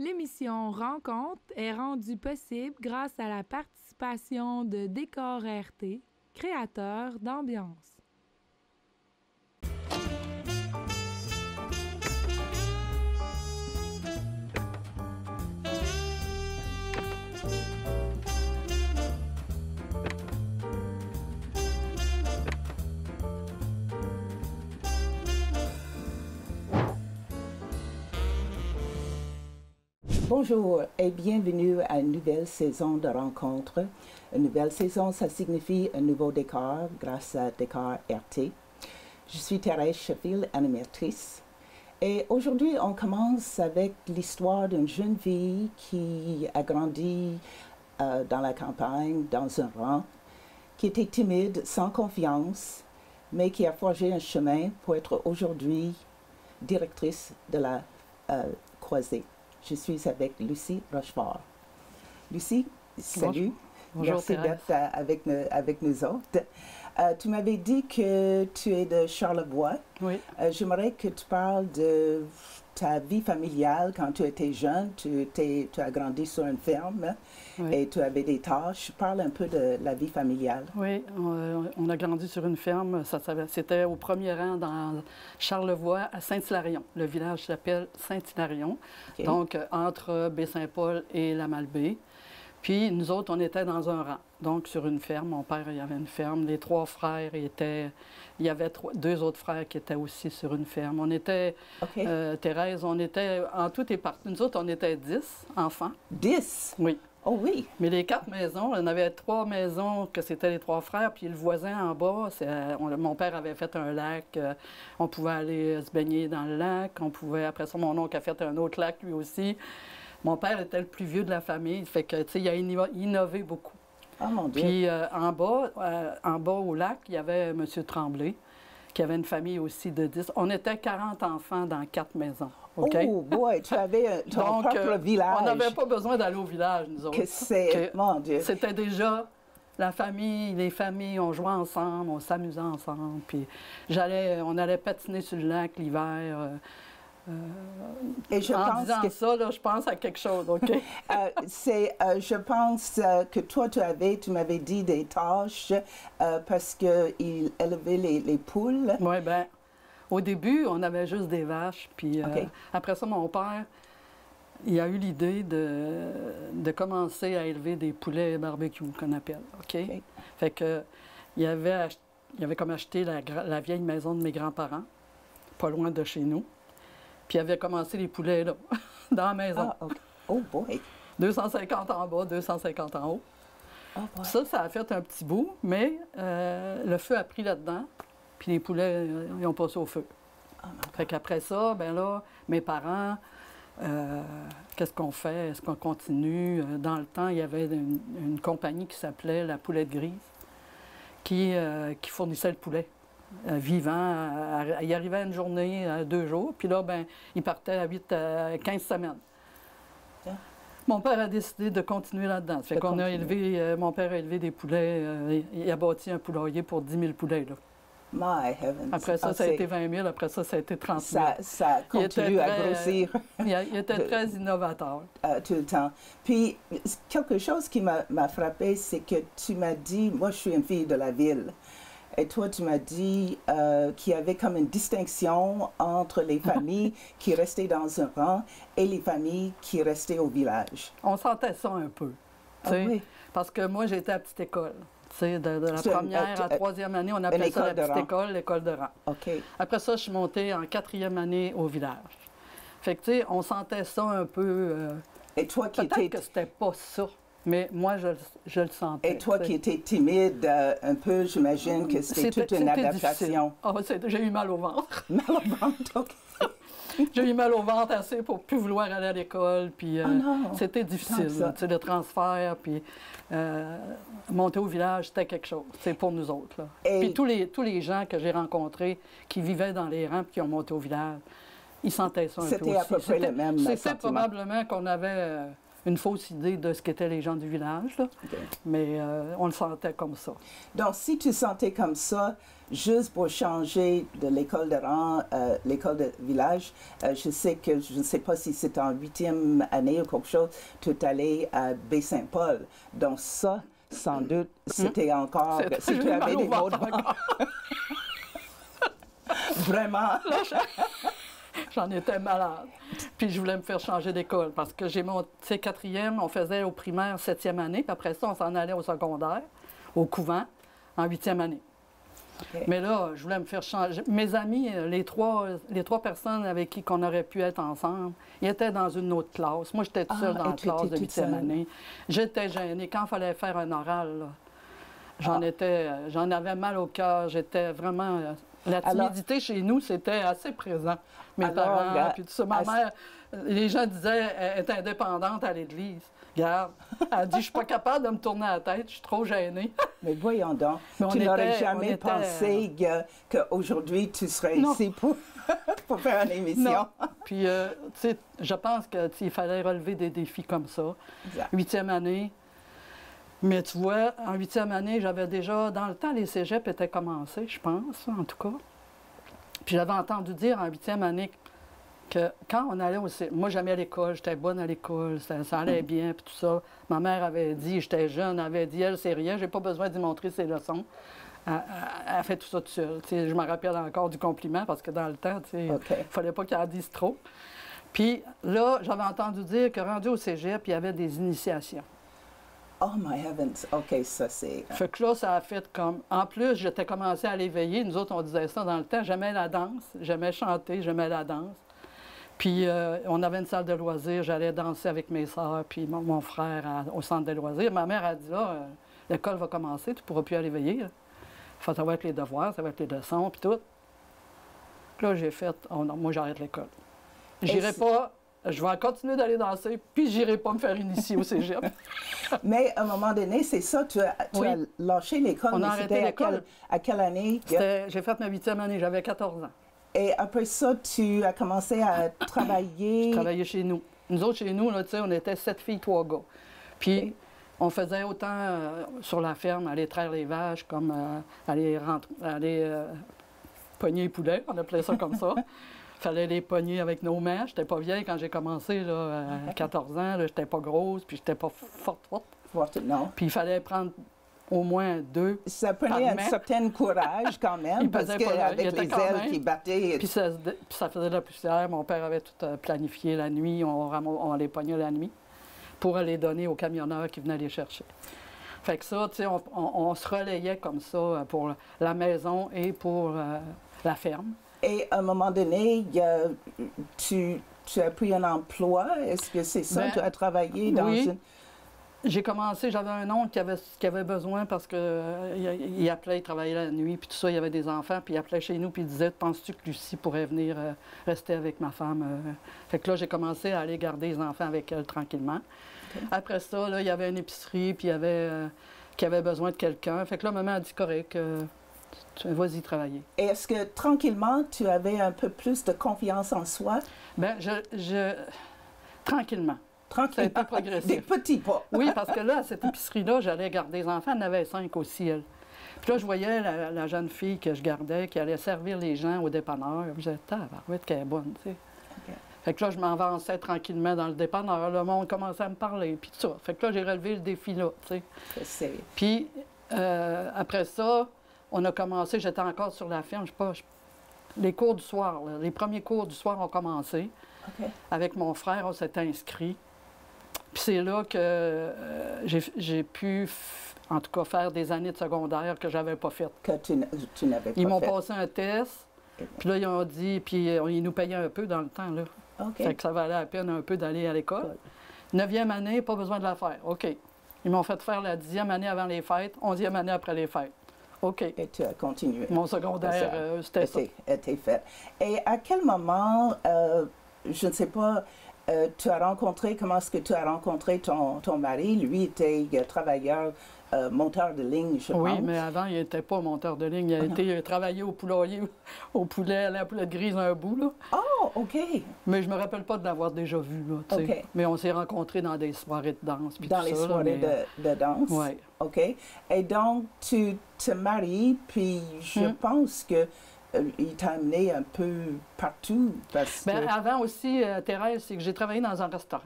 L'émission Rencontre est rendue possible grâce à la participation de Décor RT, créateur d'ambiance. Bonjour et bienvenue à une nouvelle saison de rencontres. Une nouvelle saison, ça signifie un nouveau décor grâce à Décor RT. Je suis Thérèse Sheffield, animatrice. Et aujourd'hui, on commence avec l'histoire d'une jeune fille qui a grandi dans la campagne, dans un rang, qui était timide, sans confiance, mais qui a forgé un chemin pour être aujourd'hui directrice de la Croisée. Je suis avec Lucie Rochefort. Lucie, salut. Bonjour. Merci d'être avec nous autres. Tu m'avais dit que tu es de Charlevoix. Oui. J'aimerais que tu parles de ta vie familiale quand tu étais jeune. Tu as grandi sur une ferme et tu avais des tâches. Parle un peu de la vie familiale. Oui, on a grandi sur une ferme. C'était au premier rang dans Charlevoix, à Saint-Hilarion. Le village s'appelle Saint-Hilarion, donc entre Baie-Saint-Paul et la Malbaie. Puis nous autres, on était dans un rang, donc sur une ferme. Mon père, il y avait une ferme. Les trois frères étaient... Il y avait deux autres frères qui étaient aussi sur une ferme. On était, Thérèse, on était en tout et partout. Nous autres, on était 10 enfants. 10? Oui. Oh oui! Mais les 4 maisons, on avait 3 maisons que c'était les 3 frères, puis le voisin en bas, mon père avait fait un lac, on pouvait aller se baigner dans le lac, après ça, mon oncle a fait un autre lac lui aussi. Mon père était le plus vieux de la famille, fait que, tu sais, il a innové beaucoup. Oh mon Dieu! Puis en bas au lac, il y avait M. Tremblay, qui avait une famille aussi de 10. On était 40 enfants dans 4 maisons. Okay? Oh boy, tu avais ton propre village. On n'avait pas bezoin d'aller au village, nous autres. Mon Dieu! C'était déjà la famille, les familles, on jouait ensemble, on s'amusait ensemble. Puis on allait patiner sur le lac l'hiver. Et je en pense disant que ça, là, je pense à quelque chose, OK? je pense que toi, tu m'avais dit des tâches parce qu'il élevait les poules. Oui, bien, au début, on avait juste des vaches. Puis après ça, mon père, il a eu l'idée de commencer à élever des poulets barbecue, qu'on appelle, OK? Fait que, il avait comme acheté la vieille maison de mes grands-parents, pas loin de chez nous. Puis il avait commencé les poulets là, dans la maison. Ah, OK. Oh boy! 250 en bas, 250 en haut. Oh boy. Ça a fait un petit bout, mais le feu a pris là-dedans, puis les poulets, ils ont passé au feu. Oh, fait qu'après ça, ben là, mes parents, qu'est-ce qu'on fait? Est-ce qu'on continue? Dans le temps, il y avait une compagnie qui s'appelait la Poulette Grise, qui fournissait le poulet. Vivant, il arrivait une journée, 2 jours, puis là, ben, il partait à 15 semaines. Mon père a décidé de continuer là-dedans. Fait qu'on a élevé, mon père a élevé des poulets, il a bâti un poulailler pour 10 000 poulets, là. My heavens! Après ça, ça a été 20 000, après ça, ça a été 30 000. Ça continue à grossir. Il était très innovateur. Tout le temps. Puis, quelque chose qui m'a frappé, c'est que tu m'as dit, moi, je suis une fille de la ville. Et toi, tu m'as dit qu'il y avait comme une distinction entre les familles qui restaient dans un rang et les familles qui restaient au village. On sentait ça un peu, tu sais, oui. Parce que moi, j'étais à petite école. Tu sais, de la première à 3e année, on appelait ça la petite école, l'école de rang. Okay. Après ça, je suis montée en 4e année au village. Fait que, tu sais, on sentait ça un peu... Et toi qui peut-être que c'était pas ça. Mais moi, je le sentais. Et toi qui étais timide un peu, j'imagine que c'était toute une adaptation. J'ai eu mal au ventre. Mal au ventre, OK. J'ai eu mal au ventre assez pour plus vouloir aller à l'école. Puis c'était difficile, le transfert. Puis monter au village, c'était quelque chose. C'est pour nous autres. Là. Puis tous les gens que j'ai rencontrés qui vivaient dans les rangs et qui ont monté au village, ils sentaient ça un peu aussi. C'était à peu près le même sentiment. C'était probablement qu'on avait... une fausse idée de ce qu'étaient les gens du village, là. OK. Mais on le sentait comme ça. Donc, si tu sentais comme ça, juste pour changer de l'école de rang, l'école de village, je sais que, je ne sais pas si c'est en 8e année ou quelque chose, tu es allé à Baie-Saint-Paul. Donc ça, sans doute, c'était encore, si tu avais des mots de ventre. Vraiment. J'en étais malade. Puis je voulais me faire changer d'école parce que j'ai mon 4e, on faisait au primaire 7e année, puis après ça, on s'en allait au secondaire, au couvent, en 8e année. Okay. Mais là, je voulais me faire changer. Mes amis, les trois personnes avec qui on aurait pu être ensemble, ils étaient dans une autre classe. Moi, j'étais toute seule dans la classe de 8e année. J'étais gênée. Quand il fallait faire un oral, là, j'en avais mal au cœur. J'étais vraiment... La timidité chez nous, c'était assez présent. Mes parents, puis tout ça. Ma mère, les gens disaient, elle est indépendante à l'église. Regarde, elle dit, je suis pas capable de me tourner la tête, je suis trop gênée. Mais voyons donc, tu n'aurais jamais pensé qu'aujourd'hui, tu serais ici pour faire une émission. Non. Puis, tu sais, je pense qu'il fallait relever des défis comme ça. Exact. 8e année. Mais tu vois, en 8e année, j'avais déjà, dans le temps, les cégeps étaient commencés, je pense, en tout cas. Puis j'avais entendu dire en 8e année que quand on allait au cégep, moi j'aimais à l'école, j'étais bonne à l'école, ça allait bien, puis tout ça. Ma mère avait dit, j'étais jeune, elle avait dit, elle, c'est rien, j'ai pas besoin d'y montrer ses leçons. Elle fait tout ça toute seule. Tu sais, je me rappelle encore du compliment parce que dans le temps, il ne fallait pas qu'elle en dise trop. Puis là, j'avais entendu dire que rendu au cégep, il y avait des initiations. Oh my heavens! OK, ça c'est... Fait que là, ça a fait comme... En plus, j'étais commencé à l'éveiller. Nous autres, on disait ça dans le temps. J'aimais la danse, j'aimais chanter, j'aimais la danse. Puis on avait une salle de loisirs. J'allais danser avec mes sœurs puis mon frère au centre de loisirs. Ma mère a dit, là, l'école va commencer, tu ne pourras plus aller veiller. Ça va être les devoirs, ça va être les leçons, puis tout. Puis là, j'ai fait, oh non, moi, j'arrête l'école. J'irai pas... Je vais continuer d'aller danser, puis j'irai pas me faire initier au cégep. Mais à un moment donné, c'est ça, tu as lâché l'école. On a arrêté l'école. À quelle année? J'ai fait ma 8e année, j'avais 14 ans. Et après ça, tu as commencé à travailler? Je travaillais chez nous. Nous autres, chez nous, là, on était 7 filles, 3 gars. Puis, on faisait autant sur la ferme, aller traire les vaches, comme aller pogner les poulets, on appelait ça comme ça. Il fallait les pogner avec nos mains. J'étais pas vieille quand j'ai commencé, là, à 14 ans. J'étais pas grosse, puis j'étais pas forte. Non. Puis il fallait prendre au moins 2. Ça prenait un certain courage quand même, parce qu'avec les ailes qui battaient... Puis ça faisait de la poussière. Mon père avait tout planifié la nuit. On les pognait la nuit pour les donner aux camionneurs qui venaient les chercher. Fait que ça, tu sais, on se relayait comme ça pour la maison et pour la ferme. Et à un moment donné, tu as pris un emploi. Est-ce que c'est ça? Tu as travaillé dans une... J'ai commencé, j'avais un oncle qui avait besoin parce qu'il il appelait, il travaillait la nuit, puis tout ça, il y avait des enfants, puis il appelait chez nous, puis il disait, penses-tu que Lucie pourrait venir rester avec ma femme? Fait que là, j'ai commencé à aller garder les enfants avec elle tranquillement. Okay. Après ça, là, il y avait une épicerie, puis il y avait qui avait besoin de quelqu'un. Fait que là, maman a dit, correct, vas-y travailler. Et est-ce que tranquillement, tu avais un peu plus de confiance en soi? Bien, tranquillement. Ça a été progressif. Des petits pas. Oui, parce que là, à cette épicerie-là, j'allais garder les enfants. Elle en avait 5 aussi, elle. Puis là, je voyais la jeune fille que je gardais, qui allait servir les gens au dépanneur. Je disais, tabarouette, qu'elle est bonne, tu sais. Okay. Fait que là, je m'avançais tranquillement dans le dépanneur. Le monde commençait à me parler, puis tout ça. Fait que là, j'ai relevé le défi là, tu sais. Puis, après ça, on a commencé, j'étais encore sur la ferme, les cours du soir, là, les premiers cours du soir ont commencé. Okay. Avec mon frère, on s'était inscrits. Puis c'est là que j'ai pu, en tout cas, faire des années de secondaire que je n'avais pas faites. Que tu n'avais pas fait. Ils m'ont passé un test, puis là, ils ont dit, puis ils nous payaient un peu dans le temps, là. Okay. Fait que ça valait la peine un peu d'aller à l'école. 9e année, pas besoin de la faire. OK. Ils m'ont fait faire la 10e année avant les fêtes, 11e année après les fêtes. OK. Et tu as continué. Mon secondaire, c'était ça. Était fait. Et à quel moment, je ne sais pas, tu as rencontré, comment est-ce que tu as rencontré ton mari? Lui était travailleur, monteur de ligne, je pense. Oui, mais avant, il n'était pas monteur de ligne. Il a été travaillé au poulailler, au poulet, à la poulette grise un bout, là. Oh! OK. Mais je me rappelle pas de l'avoir déjà vu, là, tu sais. OK. Mais on s'est rencontrés dans des soirées de danse. Puis Dans tout les ça, là, soirées mais- de danse? Ouais. OK. Et donc, tu te maries, puis je pense que il t'a amené un peu partout parce que... Ben, avant aussi, Thérèse, c'est que j'ai travaillé dans un restaurant.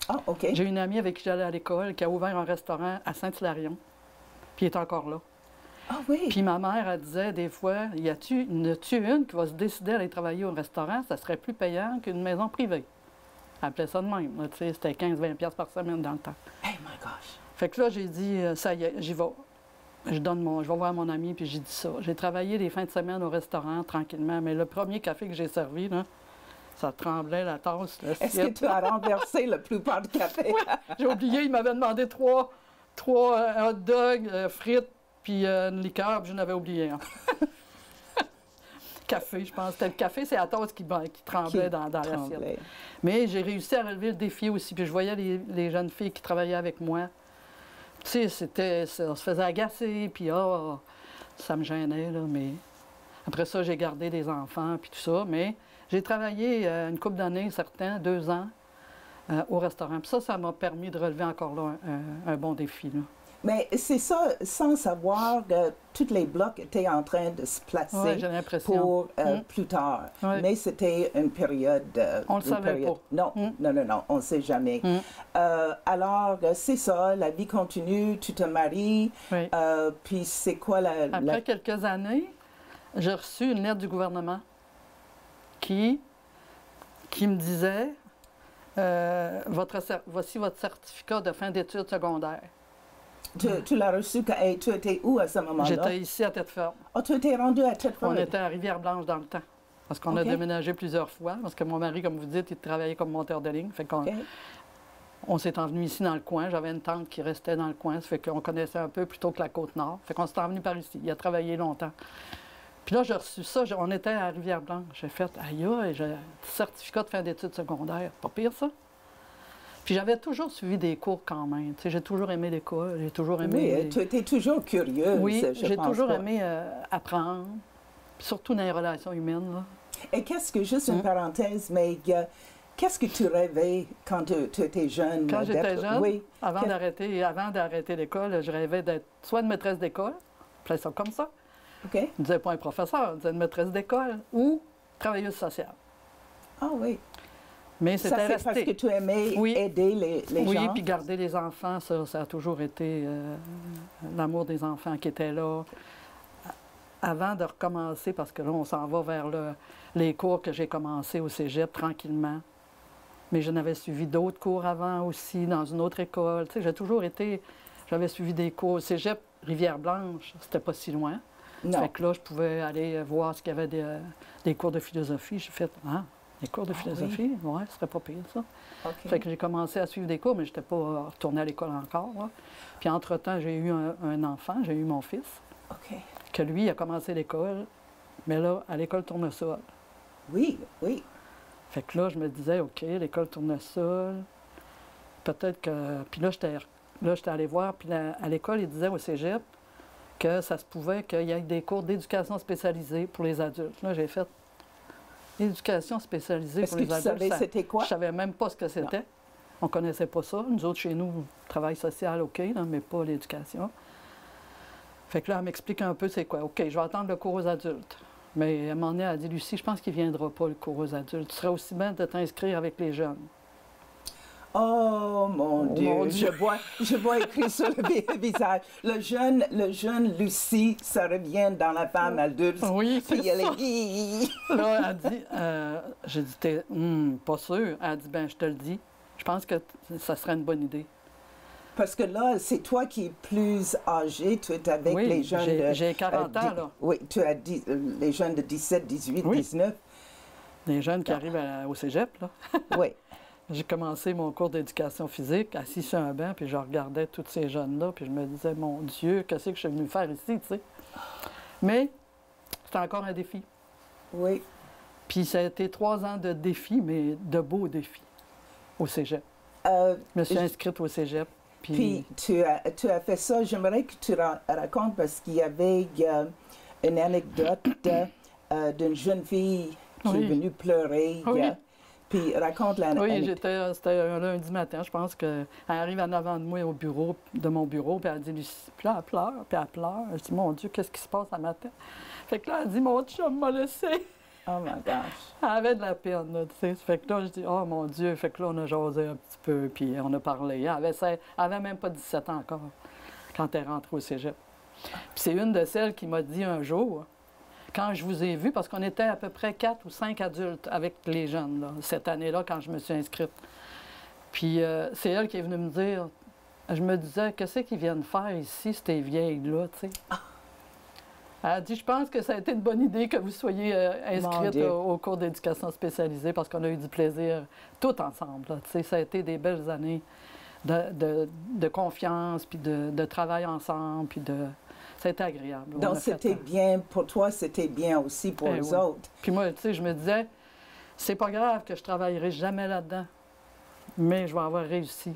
Ah, OK. J'ai une amie avec qui j'allais à l'école qui a ouvert un restaurant à Saint-Hilarion, puis il est encore là. Ah oui. Puis ma mère, elle disait des fois, y a-tu une qui va se décider à aller travailler au restaurant, ça serait plus payant qu'une maison privée. Elle appelait ça de même, là, tu sais, c'était 15-20 piastres par semaine dans le temps. Oh my gosh. Fait que là, j'ai dit, ça y est, j'y vais. Je vais voir mon ami, puis j'ai dit ça. J'ai travaillé les fins de semaine au restaurant, tranquillement, mais le premier café que j'ai servi, là, ça tremblait, la tasse, Est-ce que tu as renversé la plupart du café? J'ai oublié, il m'avait demandé trois hot dogs, frites, puis une liqueur, puis je n'avais oublié un. Café, je pense. C'était le café, c'est la tasse qui tremblait dans l'assiette. Mais j'ai réussi à relever le défi aussi, puis je voyais les jeunes filles qui travaillaient avec moi. Tu sais, on se faisait agacer, puis ça me gênait, là, mais... Après ça, j'ai gardé des enfants, puis tout ça, mais j'ai travaillé une couple d'années, certains, 2 ans, au restaurant. Puis ça m'a permis de relever encore là un bon défi, là. Mais c'est ça, sans savoir que tous les blocs étaient en train de se placer Ouais, j'ai l'impression. pour plus tard. Ouais. Mais c'était une période... On le savait période... pas. Non, non, on ne sait jamais. Alors, c'est ça, la vie continue, tu te maries, Oui. puis c'est quoi Après quelques années, j'ai reçu une lettre du gouvernement qui me disait voici votre certificat de fin d'études secondaires. Tu l'as reçu et tu étais où à ce moment-là? J'étais ici à Tête-Ferme. Oh, tu étais rendu à Tête-Ferme? On était à Rivière-Blanche dans le temps. Parce qu'on a déménagé plusieurs fois. Parce que mon mari, comme vous dites, il travaillait comme monteur de ligne. Fait qu'on on s'est envenu ici dans le coin. J'avais une tante qui restait dans le coin. Ça fait qu'on connaissait un peu plutôt que la Côte-Nord. Fait qu'on s'est envenu par ici. Il a travaillé longtemps. Puis là, j'ai reçu ça. On était à Rivière-Blanche. J'ai fait, aïe, j'ai un certificat de fin d'études secondaires. Pas pire, ça. Puis j'avais toujours suivi des cours quand même. Tu sais, j'ai toujours aimé l'école, j'ai toujours aimé... Oui, tu étais toujours curieuse, oui, j'ai toujours pas. aimé apprendre, surtout dans les relations humaines, là. Et qu'est-ce que, juste une parenthèse, mais qu'est-ce que tu rêvais quand tu étais jeune? Quand j'étais jeune, oui. avant d'arrêter l'école, je rêvais d'être soit une maîtresse d'école, appelait ça comme ça. OK. Je ne disais pas un professeur, je disais une maîtresse d'école ou travailleuse sociale. Ah oui. Mais c'était ça, c'est resté. parce que tu aimais aider les gens? Oui, puis garder les enfants, ça a toujours été l'amour des enfants qui était là. Avant de recommencer, parce que là, on s'en va vers les cours que j'ai commencé au cégep tranquillement. Mais je n'avais suivi d'autres cours avant aussi, dans une autre école. Tu sais, j'ai toujours été... J'avais suivi des cours au cégep Rivière-Blanche, c'était pas si loin. Non. Fait que là, je pouvais aller voir ce qu'il y avait des cours de philosophie. J'ai fait, des cours de philosophie? Oui, ce serait pas pire, ça. OK. Fait que j'ai commencé à suivre des cours, mais je n'étais pas retournée à l'école encore, là. Puis entre-temps, j'ai eu un enfant, j'ai eu mon fils, OK. que lui a commencé l'école, mais là, à l'école Tournesol. Oui, oui. Fait que là, je me disais, OK, l'école Tournesol, peut-être que... Puis là, j'étais allée voir, puis à l'école, ils disaient au cégep que ça se pouvait qu'il y ait des cours d'éducation spécialisée pour les adultes. Là, j'ai fait éducation spécialisée pour les adultes. Est-ce que tu savais c'était quoi? Je savais même pas ce que c'était. On ne connaissait pas ça. Nous autres, chez nous, travail social, OK, là, mais pas l'éducation. Fait que là, elle m'explique un peu c'est quoi. OK, je vais attendre le cours aux adultes. Mais à un moment donné, elle a dit, Lucie, je pense qu'il ne viendra pas, le cours aux adultes. Tu serais aussi bien de t'inscrire avec les jeunes. Oh mon Dieu, mon Dieu. Je vois écrit sur le visage. Le jeune Lucie, ça revient dans la femme adulte. Oui, c'est Puis elle ça. est... Là, elle dit, j'ai dit, t'es pas sûr. Elle a dit, ben je te le dis. Je pense que ça serait une bonne idée. Parce que là, c'est toi qui es plus âgé, tu es avec les jeunes de... j'ai 40 ans, là. Oui, tu as les jeunes de 17, 18, 19. Les jeunes qui arrivent au cégep, là. Oui. J'ai commencé mon cours d'éducation physique, assis sur un banc, puis je regardais tous ces jeunes-là, puis je me disais, mon Dieu, qu'est-ce que je suis venue faire ici, tu sais? Mais c'était encore un défi. Oui. Puis ça a été 3 ans de défis, mais de beaux défis au cégep. Je me suis inscrite au cégep. Puis tu as fait ça, j'aimerais que tu racontes, parce qu'il y avait une anecdote d'une jeune fille Tu es venue pleurer. Oui. Puis raconte la Oui, c'était un lundi matin, je pense qu'elle arrive en avant de moi de mon bureau, puis elle dit, Lucie, puis là, elle pleure, puis elle pleure. Je dis, mon Dieu, qu'est-ce qui se passe ce matin? Fait que là, elle dit, mon chum m'a laissé. Oh my gosh. Elle avait de la peine, là, tu sais. Fait que là, je dis, oh mon Dieu. Fait que là, on a jasé un petit peu, puis on a parlé. Elle avait même pas 17 ans encore quand elle est rentrée au cégep. Puis c'est une de celles qui m'a dit un jour, quand je vous ai vu, parce qu'on était à peu près 4 ou 5 adultes avec les jeunes, là, cette année-là, quand je me suis inscrite. Puis c'est elle qui est venue me dire, je me disais, qu'est-ce qu'ils viennent faire ici, ces vieilles-là, tu sais? Elle a dit, je pense que ça a été une bonne idée que vous soyez inscrite au cours d'éducation spécialisée parce qu'on a eu du plaisir tout ensemble. Là, tu sais, ça a été des belles années de confiance, puis de travail ensemble, puis ça a été agréable. Donc, c'était bien pour toi, c'était bien aussi pour les autres. Puis moi, tu sais, je me disais, c'est pas grave que je travaillerai jamais là-dedans, mais je vais avoir réussi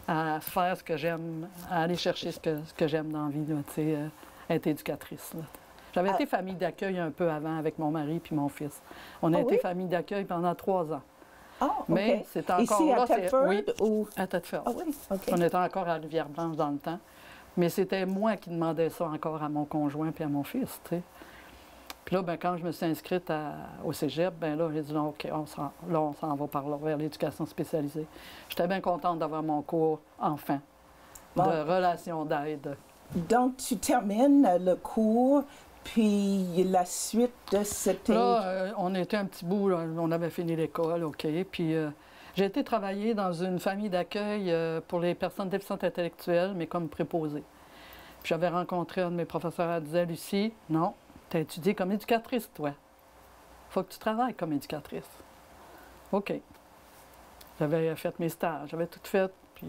à faire ce que j'aime, à aller chercher ce que j'aime dans la vie, là, tu sais, être éducatrice. J'avais été famille d'accueil un peu avant avec mon mari puis mon fils. On a été famille d'accueil pendant 3 ans. Mais c'est encore ici, là. À Thetford, oui, ou à Thetford. Ah oui, OK. On était encore à Rivière-Blanche dans le temps. Mais c'était moi qui demandais ça encore à mon conjoint puis à mon fils, tu sais. Puis là, ben, quand je me suis inscrite au cégep, ben là, j'ai dit, non, OK, on s'en va par là, vers l'éducation spécialisée. J'étais bien contente d'avoir mon cours, enfin, de relations d'aide. Donc, tu termines le cours, puis la suite de cette... Là, on était un petit bout, là, on avait fini l'école, OK. Puis j'ai été travailler dans une famille d'accueil pour les personnes déficientes intellectuelles, mais comme préposée. Puis j'avais rencontré un de mes professeurs, elle disait, Lucie, non, tu as étudié comme éducatrice, toi. Il faut que tu travailles comme éducatrice. OK. J'avais fait mes stages, j'avais tout fait, puis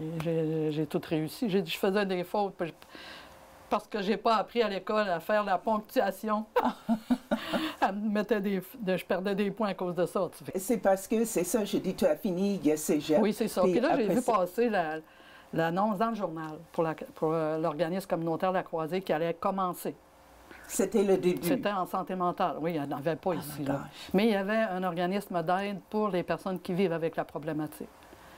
j'ai tout réussi. J'ai dit, je faisais des fautes, parce que j'ai pas appris à l'école à faire la ponctuation. Je perdais des points à cause de ça. Tu sais. C'est parce que, c'est ça, je dis, tu as fini cégep. Oui, c'est ça. Puis là, j'ai vu passer l'annonce dans le journal pour l'organisme communautaire La Croisée qui allait commencer. C'était le début. C'était en santé mentale. Oui, il n'y en avait pas ici. Là. Mais il y avait un organisme d'aide pour les personnes qui vivent avec la problématique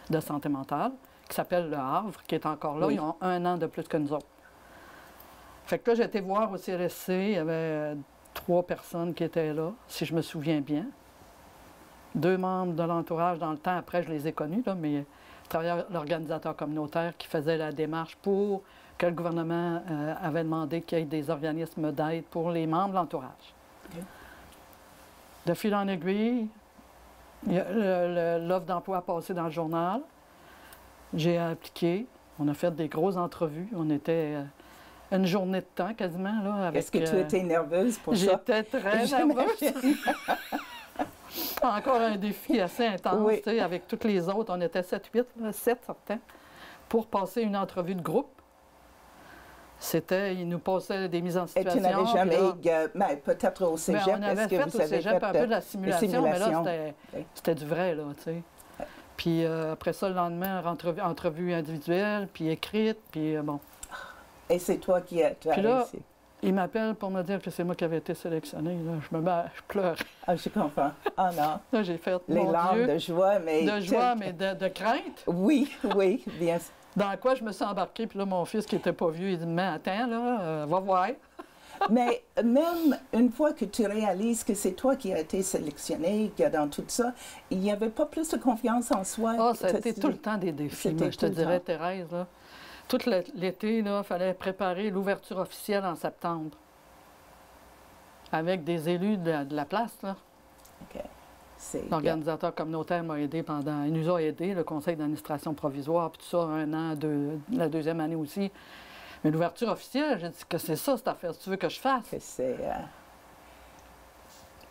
de santé mentale, qui s'appelle Le Havre, qui est encore là. Oui. Ils ont 1 an de plus que nous autres. Fait que là, j'ai été voir au CLSC, il y avait 3 personnes qui étaient là, si je me souviens bien. 2 membres de l'entourage dans le temps, après je les ai connus, là, mais je travaillais l'organisateur communautaire qui faisait la démarche pour que le gouvernement avait demandé qu'il y ait des organismes d'aide pour les membres de l'entourage. Okay. De fil en aiguille, l'offre d'emploi a passé dans le journal. J'ai appliqué, on a fait des grosses entrevues, on était... une journée de temps, quasiment. Là, est-ce que tu étais nerveuse pour ça? J'étais très nerveuse. Encore un défi assez intense. Oui. Tu sais, avec toutes les autres, on était 7 certains, pour passer une entrevue de groupe. Ils nous passaient des mises en situation. Et tu n'avais jamais, mais peut-être au cégep, on avait fait au cégep un peu de la simulation, mais là, c'était du vrai, là, tu sais. Puis après ça, le lendemain, entrevue individuelle, puis écrite, puis bon... Et c'est toi qui as réussi. Il m'appelle pour me dire que c'est moi qui avais été sélectionnée. Là. Je pleure. Ah, je comprends. Ah non. Là, j'ai fait, les larmes de joie, mais... De joie, mais de crainte. Oui, oui, bien sûr. Dans quoi je me suis embarquée, puis là, mon fils, qui n'était pas vieux, il dit, mais attends, là, va voir. Mais même une fois que tu réalises que c'est toi qui as été sélectionné dans tout ça, il n'y avait pas plus de confiance en soi? Ah, ça a été tout le temps des défis, je te dirais, Thérèse, là. Tout l'été, il fallait préparer l'ouverture officielle en septembre. Avec des élus de la place, là. OK. L'organisateur communautaire m'a aidé il nous a aidés, le conseil d'administration provisoire, puis tout ça, 1 an, la 2e année aussi. Mais l'ouverture officielle, j'ai dit que c'est ça, cette affaire, si tu veux que je fasse.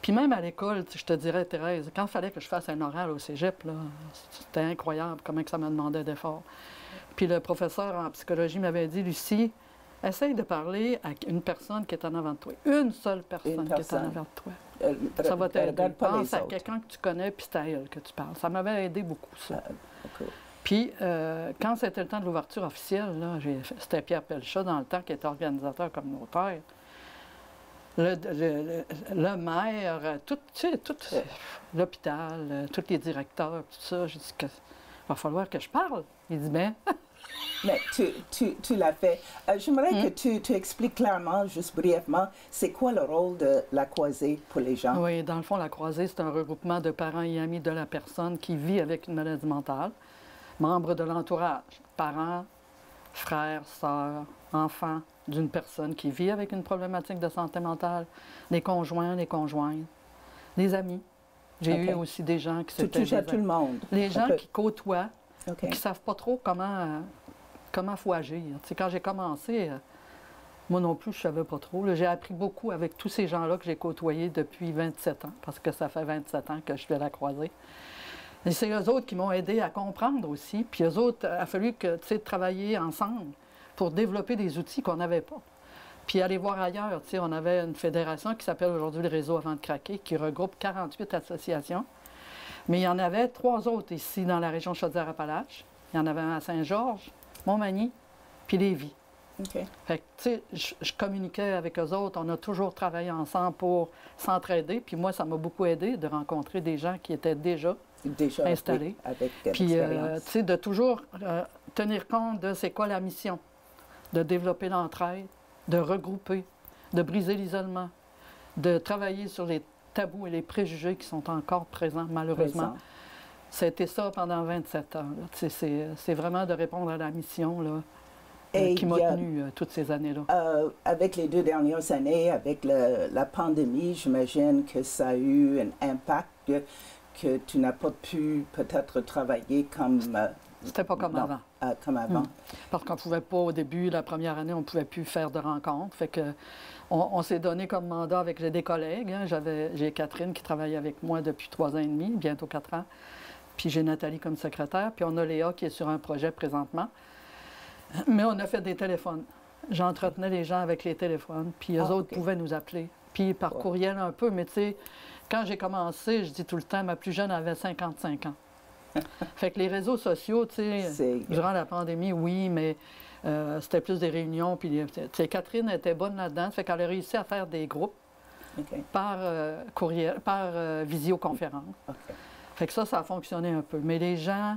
Puis même à l'école, je te dirais, Thérèse, quand il fallait que je fasse un oral au cégep, là, c'était incroyable comment que ça me demandait d'efforts. Puis le professeur en psychologie m'avait dit, Lucie, essaye de parler à une personne qui est en avant de toi. Une seule personne qui est en avant de toi. Ça va t'aider. Pense à quelqu'un que tu connais, puis c'est à elle que tu parles. Ça m'avait aidé beaucoup, ça. Puis, quand c'était le temps de l'ouverture officielle, c'était Pierre Pelchat, dans le temps, qui était organisateur communautaire. le maire, tout, tu sais, tout, l'hôpital, tous les directeurs, tout ça. J'ai dit que va falloir que je parle. Il dit, ben, Mais tu l'as fait. J'aimerais que tu expliques clairement, juste brièvement, c'est quoi le rôle de la croisée pour les gens? oui, dans le fond, la croisée, c'est un regroupement de parents et amis de la personne qui vit avec une maladie mentale, membres de l'entourage, parents, frères, sœurs, enfants d'une personne qui vit avec une problématique de santé mentale, les conjoints, les conjointes, les amis. J'ai eu aussi des gens qui Tu s'étaient... touches à tout le monde. Les gens qui côtoient, OK. qui ne savent pas trop comment faut agir. Tu sais, quand j'ai commencé, moi non plus, je ne savais pas trop. J'ai appris beaucoup avec tous ces gens-là que j'ai côtoyés depuis 27 ans, parce que ça fait 27 ans que je fais la croisée. Et c'est eux autres qui m'ont aidé à comprendre aussi. Puis eux autres, il a fallu que, tu sais, travailler ensemble pour développer des outils qu'on n'avait pas. Puis aller voir ailleurs. Tu sais, on avait une fédération qui s'appelle aujourd'hui le Réseau Avant de craquer, qui regroupe 48 associations. Mais il y en avait 3 autres ici dans la région Chaudière-Appalaches. Il y en avait un à Saint-Georges, Montmagny, puis Lévis. OK. Fait que, tu sais, je communiquais avec eux autres. On a toujours travaillé ensemble pour s'entraider. Puis moi, ça m'a beaucoup aidé de rencontrer des gens qui étaient déjà installés. Avec Puis, l'expérience. tu sais, de toujours tenir compte de c'est quoi la mission, de développer l'entraide, de regrouper, de briser l'isolement, de travailler sur les tabous et les préjugés qui sont encore présents, malheureusement. C'était ça pendant 27 ans. C'est vraiment de répondre à la mission là, qui m'a tenue toutes ces années-là. Avec les 2 dernières années, avec la pandémie, j'imagine que ça a eu un impact que tu n'as pas pu peut-être travailler comme... C'était pas comme avant. Comme avant. Parce qu'on ne pouvait pas, au début, la première année, on ne pouvait plus faire de rencontres. Fait que on s'est donné comme mandat avec des collègues. Hein. J'ai Catherine qui travaille avec moi depuis 3 ans et demi, bientôt 4 ans. Puis j'ai Nathalie comme secrétaire. Puis on a Léa qui est sur un projet présentement. Mais on a fait des téléphones. J'entretenais les gens avec les téléphones. Puis eux autres pouvaient nous appeler. Puis par courriel un peu. Mais tu sais, quand j'ai commencé, je dis tout le temps, ma plus jeune avait 55 ans. Fait que les réseaux sociaux, tu sais, durant la pandémie, oui, mais c'était plus des réunions. Puis, tu sais, Catherine était bonne là-dedans. Fait qu'elle a réussi à faire des groupes par courriel, par visioconférence. Fait que ça a fonctionné un peu. Mais les gens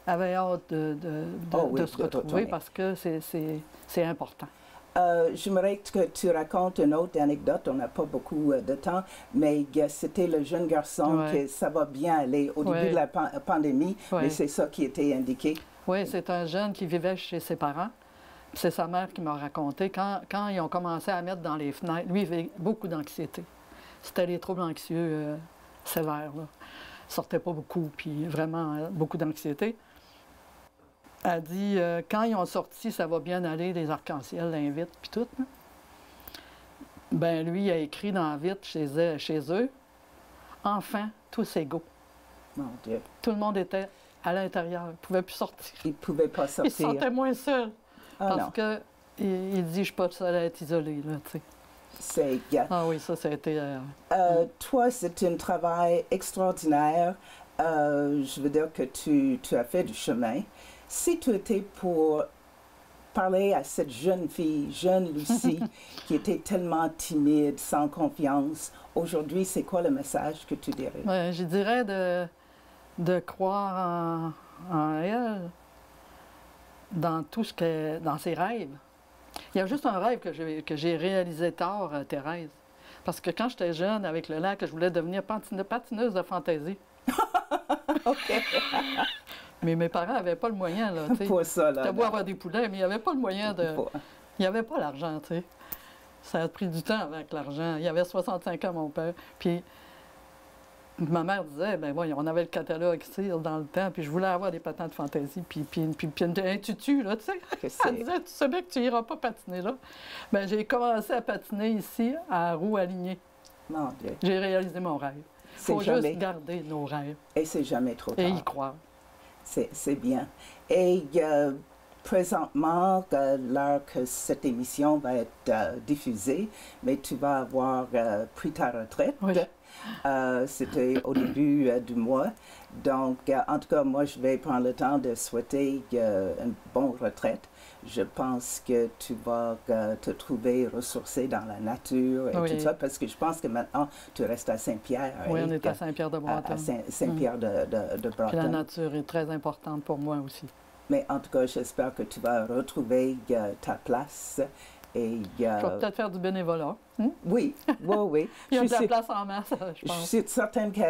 avaient hâte de se retrouver parce que c'est important. J'aimerais que tu racontes une autre anecdote. On n'a pas beaucoup de temps, mais c'était le jeune garçon que ça va bien aller au début de la pandémie, mais c'est ça qui était indiqué. Oui, c'est un jeune qui vivait chez ses parents. C'est sa mère qui m'a raconté. Quand ils ont commencé à mettre dans les fenêtres, lui, il avait beaucoup d'anxiété. C'était les troubles anxieux sévères. Là. Il sortait pas beaucoup, puis vraiment beaucoup d'anxiété. Elle dit, quand ils ont sorti, ça va bien aller, les arcs-en-ciel l'invitent, puis tout. Là. Ben lui, il a écrit dans la vitre chez eux, « Enfants, tous égaux. » Mon Dieu. Tout le monde était à l'intérieur, il ne pouvait plus sortir. Il ne pouvait pas sortir. Il se sentait moins seul. Parce qu'il dit, je ne suis pas seul à être isolé, là, tu sais. Ah oui, ça a été... Toi, c'est un travail extraordinaire. Je veux dire que tu as fait du chemin. Si tu étais pour parler à cette jeune fille, jeune Lucie, qui était tellement timide, sans confiance, aujourd'hui, c'est quoi le message que tu dirais? Ouais, je dirais de croire en elle, dans tout dans ses rêves. Il y a juste un rêve que j'ai réalisé tard, Thérèse. Parce que quand j'étais jeune, avec le lac, je voulais devenir patineuse de fantaisie. OK. Mais mes parents n'avaient pas le moyen, là, tu sais. Pour ça, là. C'était beau avoir des poulets, mais il n'y avait pas le moyen de... Il n'y avait pas l'argent, tu sais. Ça a pris du temps avec l'argent. Il y avait 65 ans, mon père. Puis ma mère disait, ben voyons, on avait le catalogue ici dans le temps, puis je voulais avoir des patins de fantaisie, puis un tutu, là, tu sais. Elle disait, tu sais bien que tu n'iras pas patiner là. Ben j'ai commencé à patiner ici, à roues alignées. Mon Dieu. J'ai réalisé mon rêve. Il faut juste garder nos rêves. Et c'est jamais trop tard. Et y croire. C'est bien. Et présentement, l'heure que cette émission va être diffusée, mais tu vas avoir pris ta retraite. Oui. C'était au début du mois. Donc, en tout cas, moi, je vais prendre le temps de souhaiter une bonne retraite. Je pense que tu vas te trouver ressourcé dans la nature et tout ça, parce que je pense que maintenant, tu restes à Saint-Pierre. Oui, on est à Saint-Pierre-de-Bretonne. À Saint-Pierre de Bretonne. Puis la nature est très importante pour moi aussi. Mais en tout cas, j'espère que tu vas retrouver ta place. Et, je vais peut-être faire du bénévolat. Oui, oui. Il y a de la place en masse, je pense. Je suis certaine que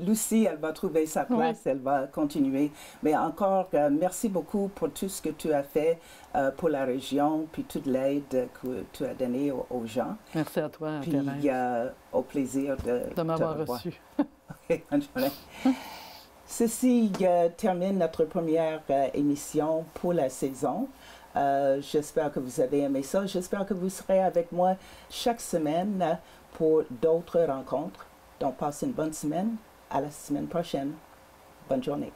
Lucie, elle va trouver sa place, elle va continuer. Mais encore, merci beaucoup pour tout ce que tu as fait pour la région, puis toute l'aide que tu as donnée aux gens. Merci à toi, puis, Thérèse. Au plaisir de m'avoir reçu. OK, bonne journée. Ceci termine notre première émission pour la saison. J'espère que vous avez aimé ça. J'espère que vous serez avec moi chaque semaine pour d'autres rencontres. Donc, passez une bonne semaine. À la semaine prochaine. Bonne journée.